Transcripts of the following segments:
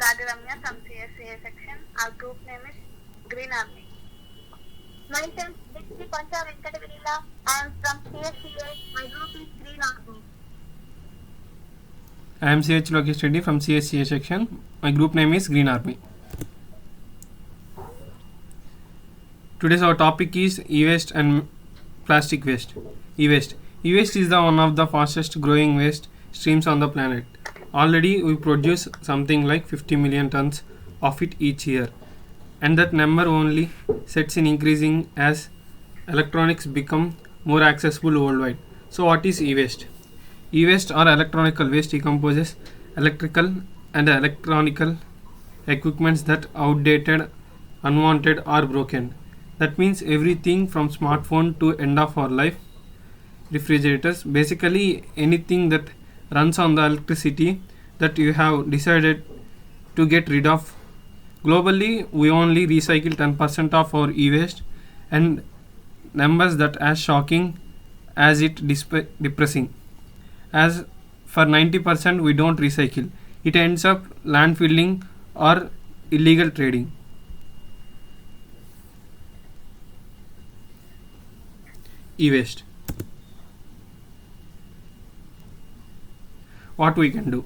Radha Ramya from CSCA section. Our group name is Green Army. Myself, Dixie Pancha Venkatavirila. I am from CSCA. My group is Green Army. I am CH Lokesh Reddy from CSCA section. My group name is Green Army. Today's our topic is e-waste and plastic waste. E-waste. E-waste is the one of the fastest growing waste streams on the planet. Already we produce something like 50 million tons of it each year, and that number only sets in increasing as electronics become more accessible worldwide. So what is e-waste? E-waste or electronical waste decomposes electrical and electronical equipments that outdated, unwanted or broken. That means everything from smartphone to end of our life refrigerators, basically anything that runs on the electricity that you have decided to get rid of. Globally, we only recycle 10% of our e-waste, and numbers that as shocking as it depressing. As for 90% we don't recycle, it ends up landfilling or illegal trading. E-waste. What we can do?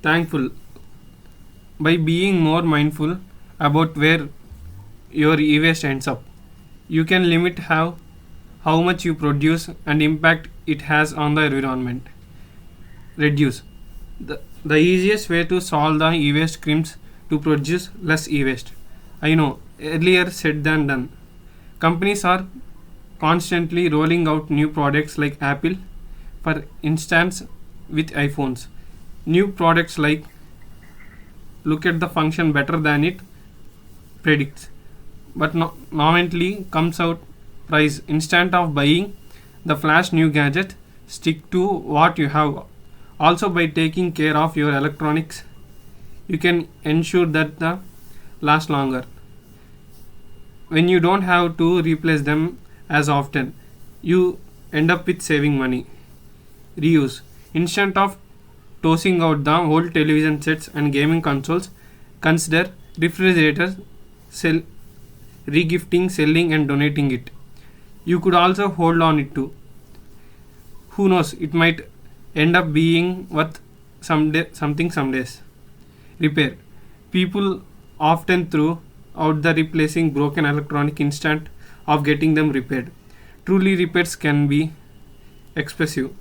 Thankful. By being more mindful about where your e-waste ends up, you can limit how much you produce and impact it has on the environment. Reduce. The easiest way to solve the e-waste crimes to produce less e-waste. I know, earlier said than done. Companies are constantly rolling out new products like Apple, for instance, with iPhones. New products like look at the function better than it predicts, but nominally comes out price. Instead of buying the flash new gadget, stick to what you have. Also, by taking care of your electronics, you can ensure that they last longer. When you don't have to replace them as often, you end up with saving money. Reuse. Instead of tossing out the old television sets and gaming consoles, consider refrigerators, regifting, selling and donating it. You could also hold on it too. Who knows, it might end up being worth something some days. Repair. People often throw out the replacing broken electronic instead of getting them repaired. Truly, repairs can be expensive,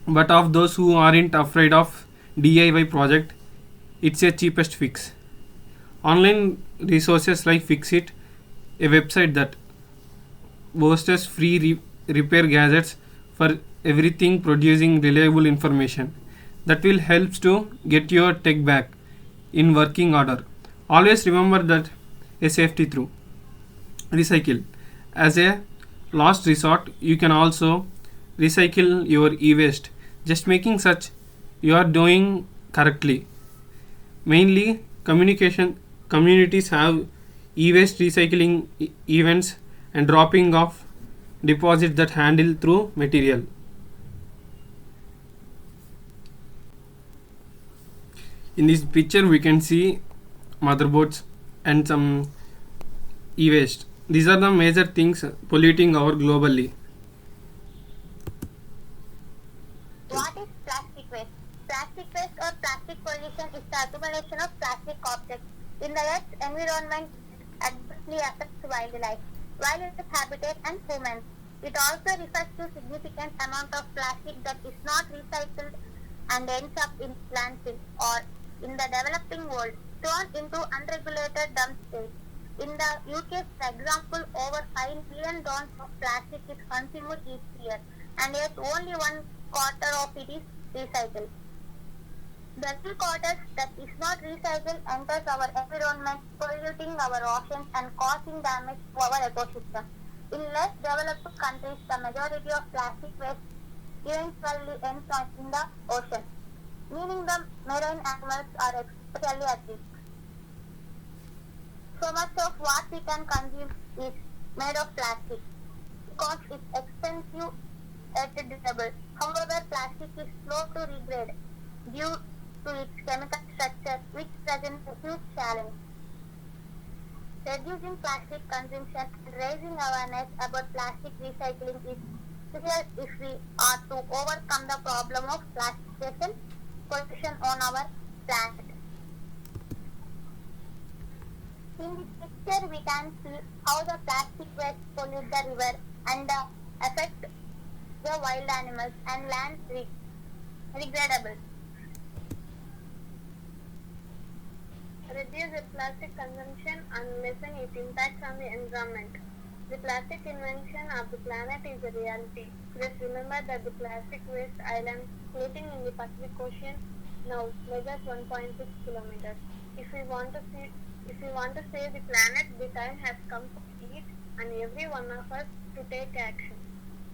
but of those who aren't afraid of DIY project, it's a cheapest fix. Online resources like Fixit, a website that boasts free repair gadgets for everything, producing reliable information that will help to get your tech back in working order. Always remember that a safety through recycle. As a last resort, you can also recycle your e-waste, just making such you are doing correctly. Mainly communities have e-waste recycling events and dropping off deposits that handle through material. In this picture we can see motherboards and some e-waste. These are the major things polluting our globally. What is plastic waste? Plastic waste or plastic pollution is the accumulation of plastic objects in the Earth's environment adversely affects wildlife, habitat and humans. It also refers to significant amount of plastic that is not recycled and ends up in landfill or in the developing world, thrown into unregulated dump states. In the UK, for example, over 5 million tons of plastic is consumed each year, and yet only 1/4 of it is recycled. The 3/4 that is not recycled enters our environment, polluting our oceans and causing damage to our ecosystem. In less developed countries, the majority of plastic waste eventually ends up in the ocean, meaning the marine animals are especially at risk. So much of what we can consume is made of plastic because it's expensive and durable. However, plastic is slow to degrade due to its chemical structure, which presents a huge challenge. Reducing plastic consumption and raising awareness about plastic recycling is crucial if we are to overcome the problem of plastic pollution on our planet. In this picture, we can see how the plastic waste pollute the river and affect the wild animals and land degradable. Reduce the plastic consumption and lessen its impacts on the environment. The plastic invention of the planet is a reality. Just remember that the plastic waste island floating in the Pacific Ocean now measures 1.6 kilometers. If we want to save the planet, the time has come for each and every one of us to take action.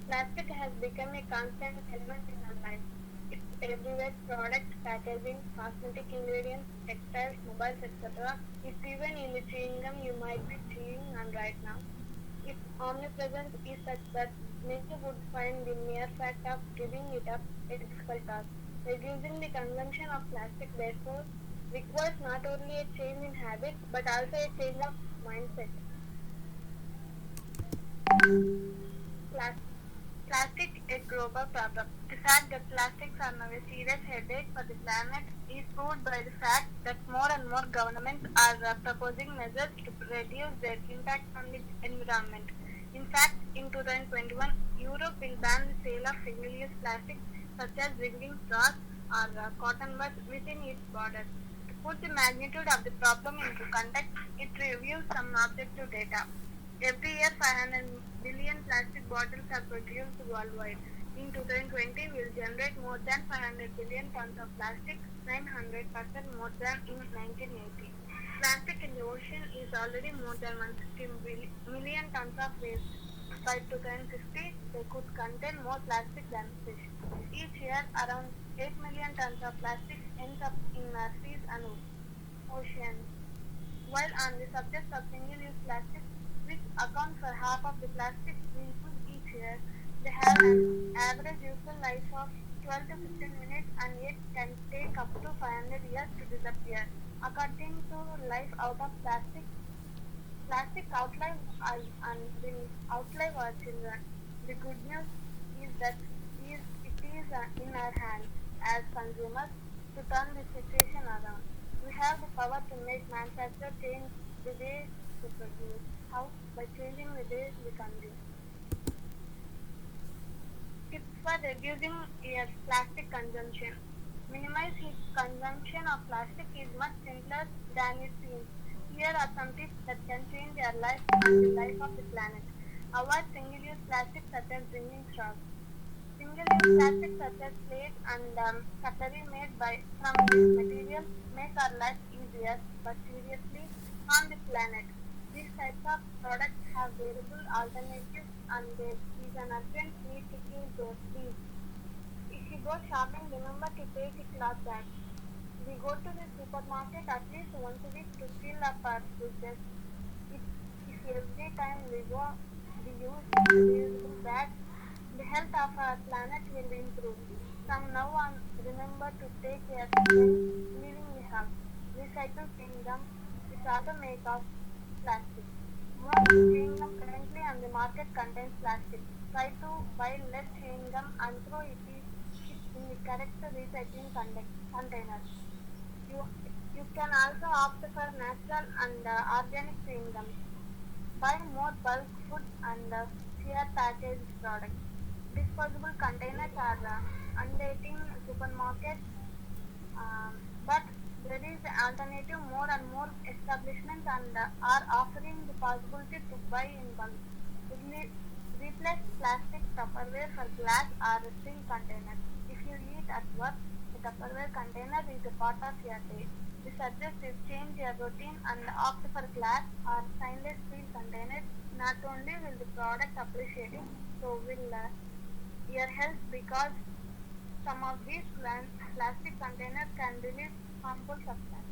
Plastic has become a constant element in our lives. It's everywhere: products, packaging, cosmetic ingredients, textiles, mobiles, etc. It's even in the chewing gum you might be chewing on right now. Its omnipresence is such that many would find the mere fact of giving it up a difficult task. Reducing the consumption of plastic, therefore, requires not only a change in habits but also a change of mindset. Plas- Plastic, a global problem. The fact that plastics are now a serious headache for the planet is proved by the fact that more and more governments are proposing measures to reduce their impact on the environment. In fact, in 2021, Europe will ban the sale of single-use plastics such as drinking straws or cotton buds within its borders. To put the magnitude of the problem into context, it reviews some objective data. Every year, 500 billion plastic bottles are produced worldwide. In 2020, we will generate more than 500 billion tons of plastic, 900% more than in 1980. Plastic in the ocean is already more than 150 million tons of waste. By 2050, they could contain more plastic than fish. Each year, around 8 million tons of plastic ends up in our seas and oceans. While on the subject of single-use plastics, which account for half of the plastic we use each year, they have an average useful life of 12 to 15 minutes and yet can take up to 500 years to disappear. According to Life Out of Plastic, plastic outlive us and will outlive our children. The good news is that it is in our hands as consumers to turn the situation around. We have the power to make manufacture change the way we produce. How? By changing the way we consume. Tips for reducing your plastic consumption. Minimize his consumption of plastic is much simpler than it seems. Here are some tips that can change your life and the life of the planet. Avoid single-use plastic such as drinking straws. Single-use plastic such as plate and cutlery made from this material make our life easier but seriously harm the planet. These types of products have variable alternatives and there is an urgent need to use these. If you go shopping, remember to take a cloth bag. We go to the supermarket at least once a week to fill up our fridges. If every time we go, we use reusable bags, the health of our planet will improve. From now on, remember to take care when leaving the house. Recycle chewing gum is also made of plastic. Most chewing gum currently on the market contains plastic. Try to buy less chewing gum and throw it in the correct recycling containers. You, you can also opt for natural and organic chewing gums. Buy more bulk food and fewer packaged products. Disposable containers are undating supermarkets, but there is an alternative. More and more establishments and are offering the possibility to buy in bulk. Replace plastic Tupperware for glass or steel containers. If you eat at work, the Tupperware container is a part of your day. We suggest you change your routine and opt for glass or stainless steel containers. Not only will the product appreciate it, so will your health, because some of these plastic containers can release harmful substances.